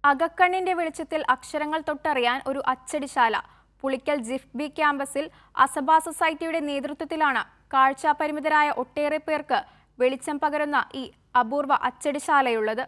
അകക്കണ്ണിന്റെ വെളിച്ചത്തിൽ അക്ഷരങ്ങൾ തൊട്ടറിയാൻ ഒരു അച്ചടിശാല. പുളിക്കൽ ജിഫ്ബി ക്യാമ്പസിൽ അസബ സൊസൈറ്റിയുടെ നേതൃത്വത്തിലാണ് കാഴ്ചാപരിമിതരായ ഒട്ടേറെ പേർക്ക് വെളിച്ചം പകരുന്ന ഈ അപൂർവ അച്ചടിശാലയുള്ളത്.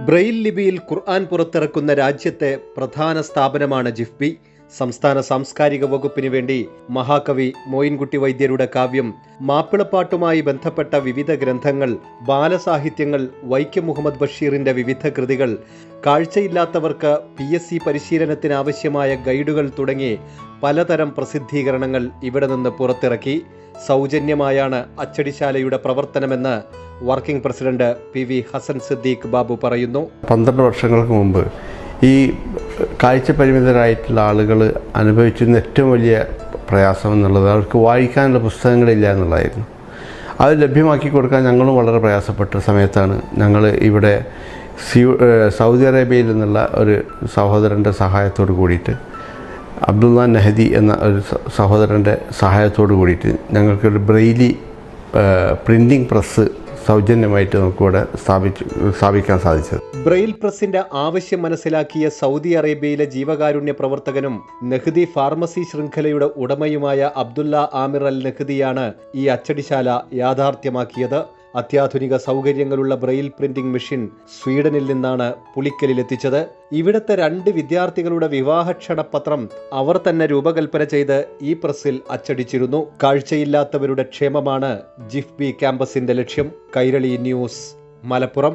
ബ്രെയിൽ ലിപിയിൽ ഖുർആൻ പുറത്തിറക്കുന്ന രാജ്യത്തെ പ്രധാന സ്ഥാപനമാണ് ജിഫ്ബി. സംസ്ഥാന സാംസ്കാരിക വകുപ്പിന് വേണ്ടി മഹാകവി മോയിൻകുട്ടി വൈദ്യരുടെ കാവ്യം, മാപ്പിളപ്പാട്ടുമായി ബന്ധപ്പെട്ട വിവിധ ഗ്രന്ഥങ്ങൾ, ബാലസാഹിത്യങ്ങൾ, വൈക്കം മുഹമ്മദ് ബഷീറിന്റെ വിവിധ കൃതികൾ, കാഴ്ചയില്ലാത്തവർക്ക് PSC പരിശീലനത്തിന് ആവശ്യമായ ഗൈഡുകൾ തുടങ്ങി പലതരം പ്രസിദ്ധീകരണങ്ങൾ ഇവിടെ നിന്ന് പുറത്തിറക്കി. സൗജന്യമായാണ് അച്ചടിശാലയുടെ പ്രവർത്തനമെന്ന് working president PV Hasan Siddique Babu പറയുന്നു. 12 വർഷങ്ങൾക്ക് മുമ്പ് ഈ കാഴ്ചപരിമിതരായിട്ടുള്ള ആളുകൾ അനുഭവിച്ചിരുന്ന ഏറ്റവും വലിയ പ്രയാസം എന്നുള്ളത് അവർക്ക് വായിക്കാനുള്ള പുസ്തകങ്ങളില്ല എന്നുള്ളതായിരുന്നു. അത് ലഭ്യമാക്കി കൊടുക്കാൻ ഞങ്ങളും വളരെ പ്രയാസപ്പെട്ട സമയത്താണ് ഞങ്ങൾ ഇവിടെ സൗദി അറേബ്യയിൽ നിന്നുള്ള ഒരു സഹോദരൻ്റെ സഹായത്തോട് കൂടിയിട്ട്, അബ്ദുള്ള നഹദി എന്ന ഒരു സഹോദരൻ്റെ സഹായത്തോട് കൂടിയിട്ട് ഞങ്ങൾക്കൊരു ബ്രെയിലി പ്രിൻറ്റിംഗ് പ്രസ് സൗജന്യമായിട്ട് നമുക്കിവിടെ സ്ഥാപിക്കാൻ സാധിച്ചത്. ബ്രെയിൽ പ്രസിന്റെ ആവശ്യം മനസ്സിലാക്കിയ സൗദി അറേബ്യയിലെ ജീവകാരുണ്യ പ്രവർത്തകനും നഹ്ദി ഫാർമസി ശൃംഖലയുടെ ഉടമയുമായ അബ്ദുള്ള ആമിർ അൽ നഹ്ദിയാണ് ഈ അച്ചടിശാല യാഥാർത്ഥ്യമാക്കിയത്. അത്യാധുനിക സൗകര്യങ്ങളുള്ള ബ്രെയിൽ പ്രിന്റിംഗ് മെഷീൻ സ്വീഡനിൽ നിന്നാണ് പുളിക്കലിൽ എത്തിച്ചത്. ഇവിടുത്തെ 2 വിദ്യാർത്ഥികളുടെ വിവാഹ ക്ഷണപത്രം അവർ തന്നെ രൂപകൽപ്പന ചെയ്ത് ഈ പ്രസ്സിൽ അച്ചടിച്ചിരുന്നു. കാഴ്ചയില്ലാത്തവരുടെ ക്ഷേമമാണ് ജിഫ്ബി ക്യാമ്പസിന്റെ ലക്ഷ്യം. കൈരളി ന്യൂസ്, മലപ്പുറം.